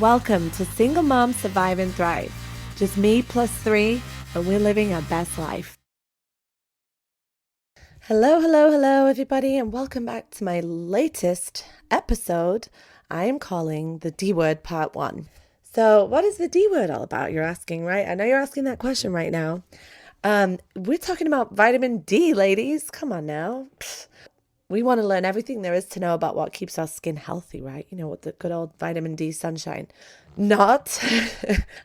Welcome to Single Mom Survive and Thrive. Just me plus 3, and we're living our best life. Hello, everybody, and welcome back to my latest episode I am calling the D Word Part 1. So what is the D Word all about, you're asking, right? I know you're asking that question right now. We're talking about vitamin D, ladies. Come on now. We want to learn everything there is to know about what keeps our skin healthy, right? You know, with the good old vitamin D sunshine. Not.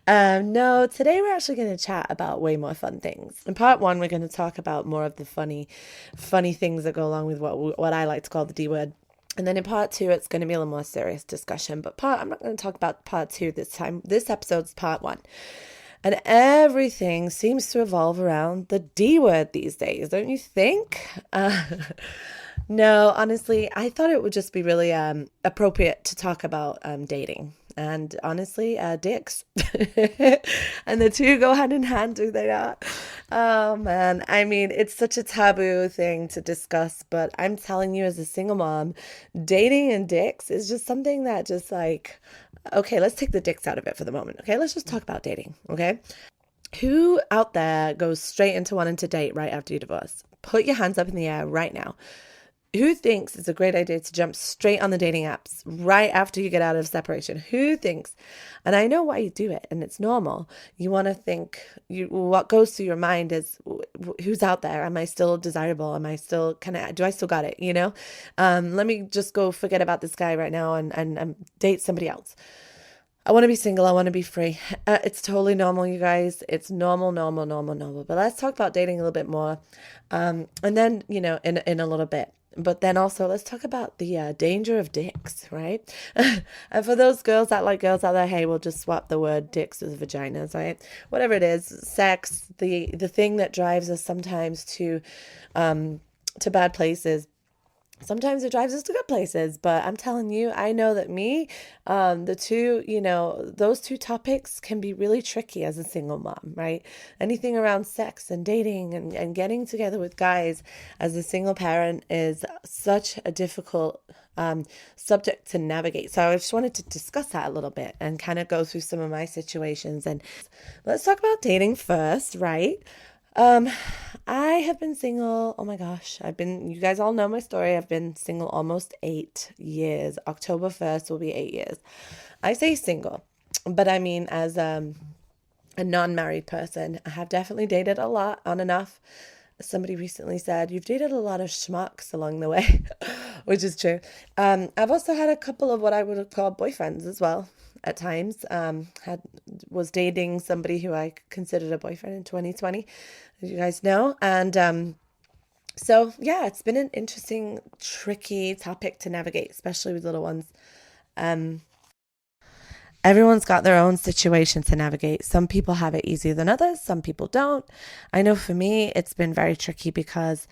No, today we're actually going to chat about way more fun things. In part 1, we're going to talk about more of the funny things that go along with what I like to call the D word. And then in part 2, it's going to be a little more serious discussion. But I'm not going to talk about part 2 this time. This episode's part 1. And everything seems to revolve around the D word these days, don't you think? No, honestly, I thought it would just be really appropriate to talk about dating and honestly, dicks. And the two go hand in hand, do they not? Oh, man. I mean, it's such a taboo thing to discuss, but I'm telling you as a single mom, dating and dicks is just something that just like, okay, let's take the dicks out of it for the moment. Okay, let's just talk about dating. Okay. Who out there goes straight into wanting to date right after you divorce? Put your hands up in the air right now. Who thinks it's a great idea to jump straight on the dating apps right after you get out of separation? Who thinks? And I know why you do it, and it's normal. You want to think, what goes through your mind is, who's out there? Am I still desirable? Am I still, do I still got it? You know, let me just go forget about this guy right now and date somebody else. I want to be single. I want to be free. It's totally normal, you guys. It's normal. But let's talk about dating a little bit more. And then, you know, in a little bit. But then also let's talk about the danger of dicks, right? And for those girls that like girls out there, hey, we'll just swap the word dicks with vaginas, right? Whatever it is, sex, the thing that drives us sometimes to bad places. Sometimes it drives us to good places, but I'm telling you, I know that those two topics can be really tricky as a single mom, right? Anything around sex and dating and getting together with guys as a single parent is such a difficult subject to navigate. So I just wanted to discuss that a little bit and kind of go through some of my situations. And let's talk about dating first, right? I have been single. Oh my gosh. You guys all know my story. I've been single almost 8 years. October 1st will be 8 years. I say single, but I mean, as a non-married person, I have definitely dated a lot on and off. Somebody recently said, you've dated a lot of schmucks along the way, which is true. I've also had a couple of what I would have called boyfriends as well. At times, was dating somebody who I considered a boyfriend in 2020, as you guys know. And so, yeah, it's been an interesting, tricky topic to navigate, especially with little ones. Everyone's got their own situation to navigate. Some people have it easier than others. Some people don't. I know for me, it's been very tricky because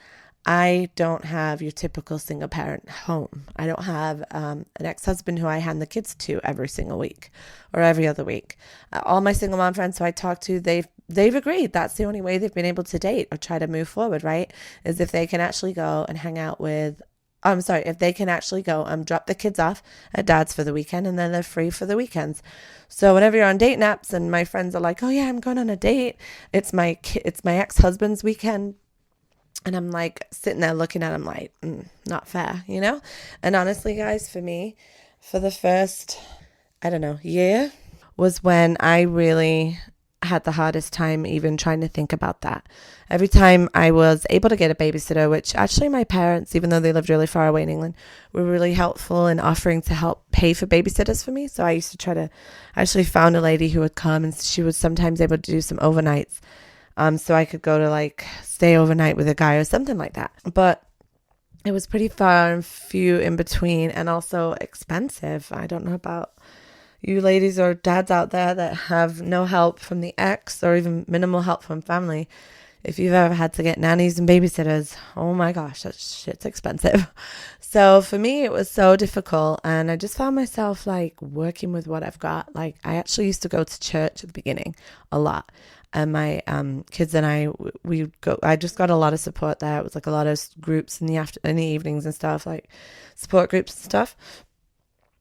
I don't have your typical single parent home. I don't have an ex-husband who I hand the kids to every single week or every other week. All my single mom friends who I talk to, they've agreed that's the only way they've been able to date or try to move forward, right? Is if they can actually go and hang out with, if they can actually go and drop the kids off at dad's for the weekend and then they're free for the weekends. So whenever you're on dating apps and my friends are like, oh yeah, I'm going on a date. It's my ex-husband's weekend. And I'm like sitting there looking at him like, not fair, you know? And honestly, guys, for me, for the first, year was when I really had the hardest time even trying to think about that. Every time I was able to get a babysitter, which actually my parents, even though they lived really far away in England, were really helpful in offering to help pay for babysitters for me. So I used to I actually found a lady who would come and she was sometimes able to do some overnights. So I could go to stay overnight with a guy or something like that. But it was pretty far and few in between and also expensive. I don't know about you ladies or dads out there that have no help from the ex or even minimal help from family. If you've ever had to get nannies and babysitters, oh my gosh, that shit's expensive. So for me, it was so difficult. And I just found myself working with what I've got. I actually used to go to church at the beginning a lot. And my kids and I just got a lot of support there. It was a lot of groups in the evenings and stuff, support groups and stuff.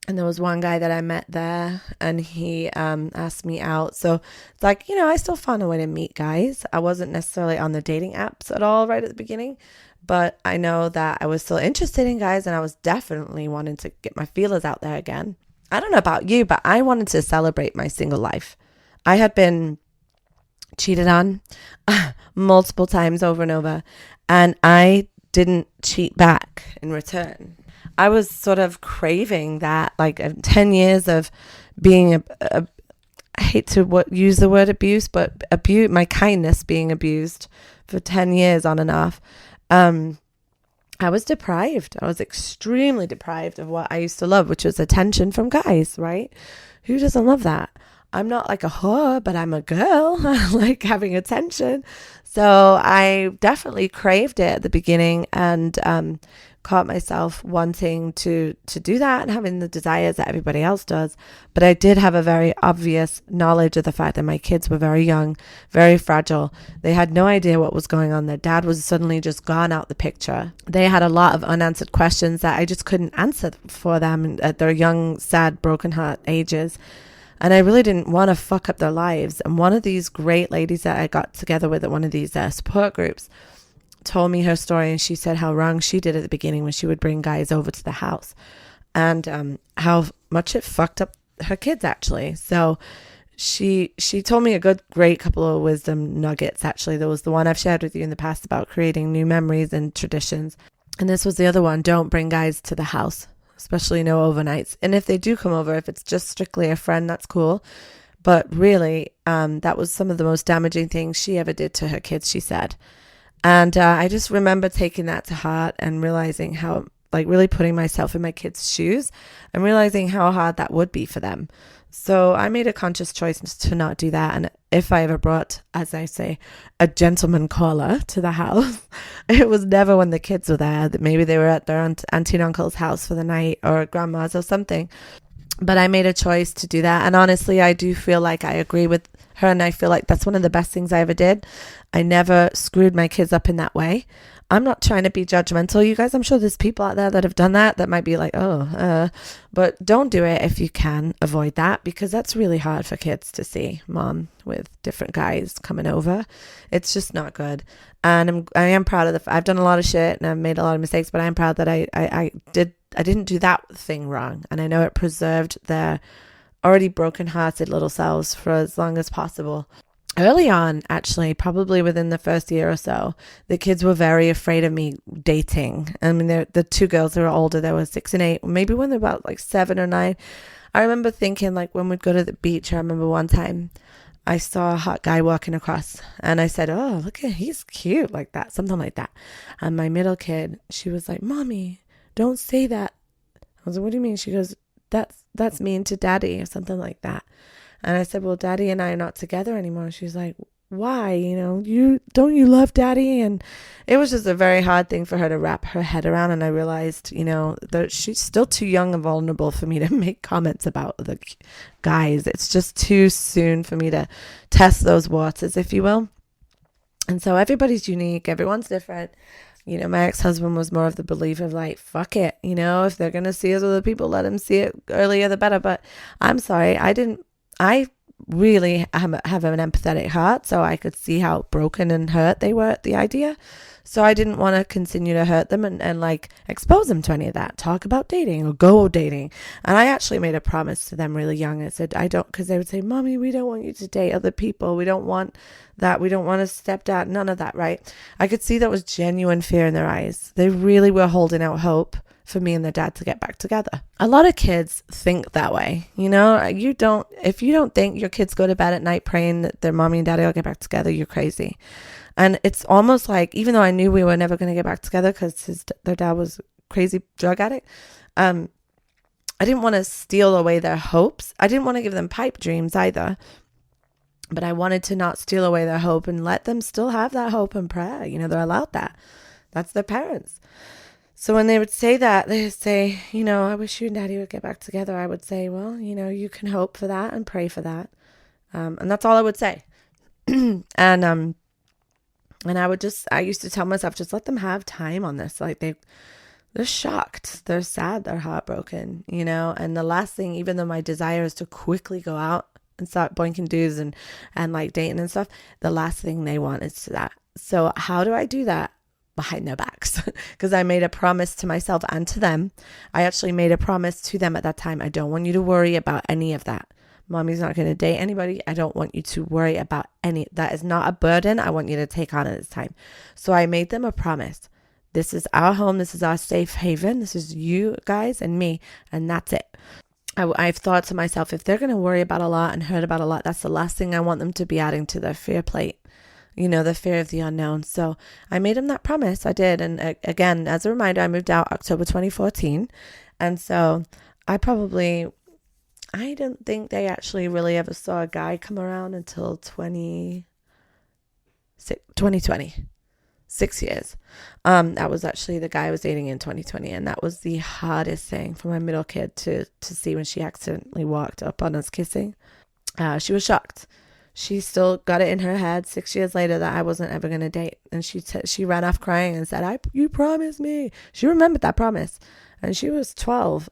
And there was one guy that I met there, and he asked me out. So it's like, I still found a way to meet guys. I wasn't necessarily on the dating apps at all right at the beginning, but I know that I was still interested in guys, and I was definitely wanting to get my feelers out there again. I don't know about you, but I wanted to celebrate my single life. I had been cheated on multiple times over and over, and I didn't cheat back in return. I was sort of craving that, like 10 years of being I hate to use the word abuse, but my kindness being abused for 10 years on and off. I was deprived. I was extremely deprived of what I used to love, which was attention from guys, right? Who doesn't love that? I'm not like a whore, but I'm a girl. I like having attention. So I definitely craved it at the beginning, and caught myself wanting to do that and having the desires that everybody else does. But I did have a very obvious knowledge of the fact that my kids were very young, very fragile. They had no idea what was going on. Their dad was suddenly just gone out the picture. They had a lot of unanswered questions that I just couldn't answer for them at their young, sad, broken heart ages. And I really didn't want to fuck up their lives. And one of these great ladies that I got together with at one of these support groups told me her story, and she said how wrong she did at the beginning when she would bring guys over to the house, and how much it fucked up her kids, actually. So she told me a great couple of wisdom nuggets. Actually, there was the one I've shared with you in the past about creating new memories and traditions, and this was the other one: don't bring guys to the house, especially no overnights. And if they do come over, if it's just strictly a friend, that's cool. But really, that was some of the most damaging things she ever did to her kids, she said. And I just remember taking that to heart and realizing how, like, really putting myself in my kids' shoes and realizing how hard that would be for them. So I made a conscious choice to not do that. And if I ever brought, as I say, a gentleman caller to the house, it was never when the kids were there. That maybe they were at their auntie and uncle's house for the night, or grandma's or something. But I made a choice to do that. And honestly, I do feel like I agree with her, and I feel like that's one of the best things I ever did. I never screwed my kids up in that way. I'm not trying to be judgmental, you guys. I'm sure there's people out there that have done that might be like, but don't do it if you can avoid that, because that's really hard for kids to see mom with different guys coming over. It's just not good. And I am proud of I've done a lot of shit and I've made a lot of mistakes, but I am proud that I didn't do that thing wrong. And I know it preserved their already broken-hearted little selves for as long as possible. Early on, actually, probably within the first year or so, the kids were very afraid of me dating. I mean, the two girls who were older, they were 6 and 8, maybe when they're about like 7 or 9. I remember thinking, like, when we'd go to the beach, I remember one time I saw a hot guy walking across, and I said, oh, look at, he's cute, like that, something like that. And my middle kid, she was like, Mommy, don't say that. I was like, what do you mean? She goes, that's mean to Daddy, or something like that. And I said, well, Daddy and I are not together anymore. She's like, why? You love Daddy? And it was just a very hard thing for her to wrap her head around. And I realized, that she's still too young and vulnerable for me to make comments about the guys. It's just too soon for me to test those waters, if you will. And so everybody's unique. Everyone's different. My ex-husband was more of the believer of like, fuck it. If they're going to see us with other people, let them see it earlier, the better. But I'm sorry, I really have an empathetic heart, so I could see how broken and hurt they were at the idea. So I didn't want to continue to hurt them and like expose them to any of that. Talk about dating or go dating. And I actually made a promise to them really young. I said, because they would say, Mommy, we don't want you to date other people. We don't want that. We don't want a stepdad. None of that, right? I could see that was genuine fear in their eyes. They really were holding out hope for me and their dad to get back together. A lot of kids think that way. If you don't think your kids go to bed at night praying that their mommy and daddy will get back together, you're crazy. And it's almost like, even though I knew we were never going to get back together because their dad was a crazy drug addict, I didn't want to steal away their hopes. I didn't want to give them pipe dreams either. But I wanted to not steal away their hope and let them still have that hope and prayer. They're allowed that. That's their parents. So when they would say that, they would say, I wish you and Daddy would get back together. I would say, well, you can hope for that and pray for that. And that's all I would say. And I used to tell myself, just let them have time on this. Like they're shocked, they're sad, they're heartbroken, and the last thing, even though my desire is to quickly go out and start boinking dudes and like dating and stuff, the last thing they want is that. So how do I do that? Behind their backs, because I made a promise to myself and to them. I actually made a promise to them at that time. I don't want you to worry about any of that. Mommy's not going to date anybody. I don't want you to worry about any. That is not a burden I want you to take on at this time. So I made them a promise. This is our home. This is our safe haven. This is you guys and me. And that's it. I've thought to myself, if they're going to worry about a lot and hurt about a lot, that's the last thing I want them to be adding to their fear plate. The fear of the unknown. So I made him that promise. I did. And again, as a reminder, I moved out October 2014. And so I don't think they actually really ever saw a guy come around until 2020. 6 years. That was actually the guy I was dating in 2020. And that was the hardest thing for my middle kid to see when she accidentally walked up on us kissing. She was shocked. She still got it in her head 6 years later that I wasn't ever going to date. And she ran off crying and said, you promised me. She remembered that promise. And she was 12,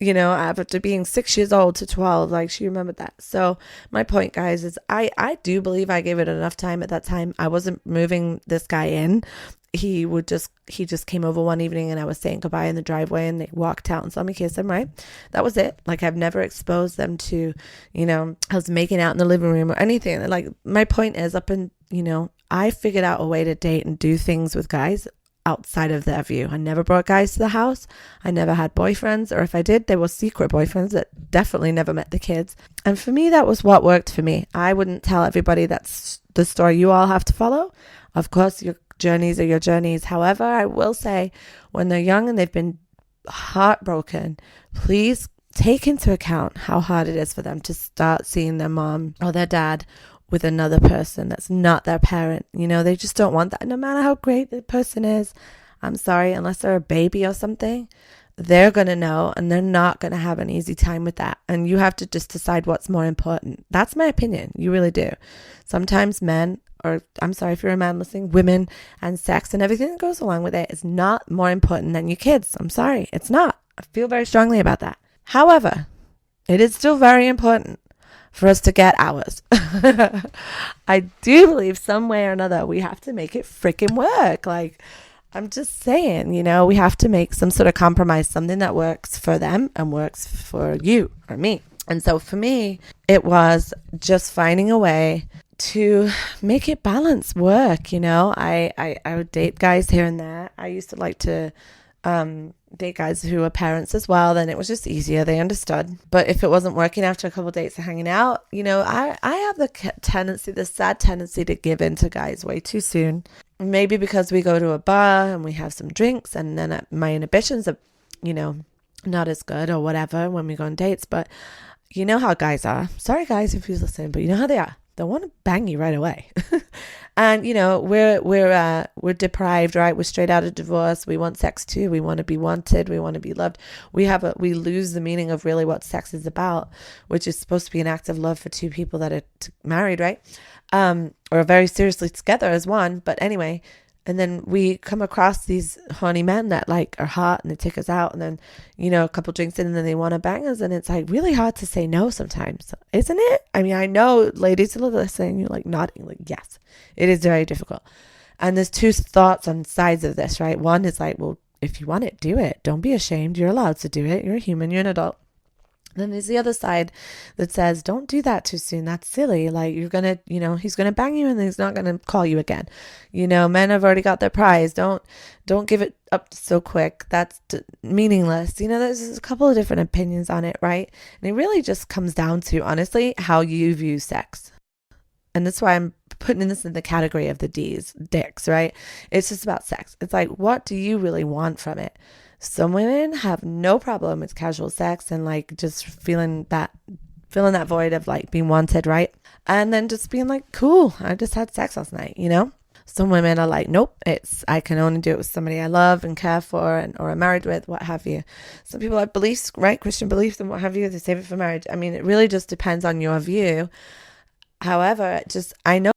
after being 6 years old to 12, like she remembered that. So my point, guys, is I do believe I gave it enough time at that time. I wasn't moving this guy in. He just came over one evening and I was saying goodbye in the driveway and they walked out and saw me kiss him, right? That was it. Like I've never exposed them to, I was making out in the living room or anything. Like my point is I figured out a way to date and do things with guys outside of their view. I never brought guys to the house. I never had boyfriends, or if I did, they were secret boyfriends that definitely never met the kids. And for me, that was what worked for me. I wouldn't tell everybody that's the story you all have to follow. Of course, your journeys are your journeys. However, I will say when they're young and they've been heartbroken, please take into account how hard it is for them to start seeing their mom or their dad with another person that's not their parent. They just don't want that. No matter how great the person is, I'm sorry, unless they're a baby or something, they're going to know and they're not going to have an easy time with that. And you have to just decide what's more important. That's my opinion. You really do. Sometimes men, or I'm sorry if you're a man listening, women and sex and everything that goes along with it is not more important than your kids. I'm sorry. It's not. I feel very strongly about that. However, it is still very important for us to get ours. I do believe some way or another we have to make it freaking work. Like, I'm just saying, we have to make some sort of compromise, something that works for them and works for you or me. And so for me, it was just finding a way to make it balance work. I would date guys here and there. I used to like to date guys who were parents as well. Then it was just easier. They understood. But if it wasn't working after a couple of dates of hanging out, I have the sad tendency to give in to guys way too soon. Maybe because we go to a bar and we have some drinks and then my inhibitions are, not as good or whatever when we go on dates. But you know how guys are. Sorry guys if you're listening, but you know how they are. They want to bang you right away. And we're deprived, right? We're straight out of divorce. We want sex too. We want to be wanted. We want to be loved. We lose the meaning of really what sex is about, which is supposed to be an act of love for two people that are married, right? Or very seriously together as one. But anyway, and then we come across these horny men that like are hot and they take us out, and then a couple drinks in and then they want to bang us, and it's like really hard to say no sometimes, isn't it? I mean, I know ladies are listening, you're like nodding, like yes, it is very difficult. And there's two thoughts on sides of this, right? One is like, well, if you want it, do it. Don't be ashamed. You're allowed to do it. You're a human. You're an adult. Then there's the other side that says, don't do that too soon. That's silly. Like you're going to, he's going to bang you and he's not going to call you again. Men have already got their prize. Don't give it up so quick. That's meaningless. There's a couple of different opinions on it, right? And it really just comes down to, honestly, how you view sex. And that's why I'm putting this in the category of the dicks, right? It's just about sex. It's like, what do you really want from it? Some women have no problem with casual sex and like just feeling that void of like being wanted, right? And then just being like, cool, I just had sex last night, Some women are like, nope, I can only do it with somebody I love and care for or am married with, what have you. Some people have beliefs, right? Christian beliefs and what have you, they save it for marriage. I mean, it really just depends on your view. However, I know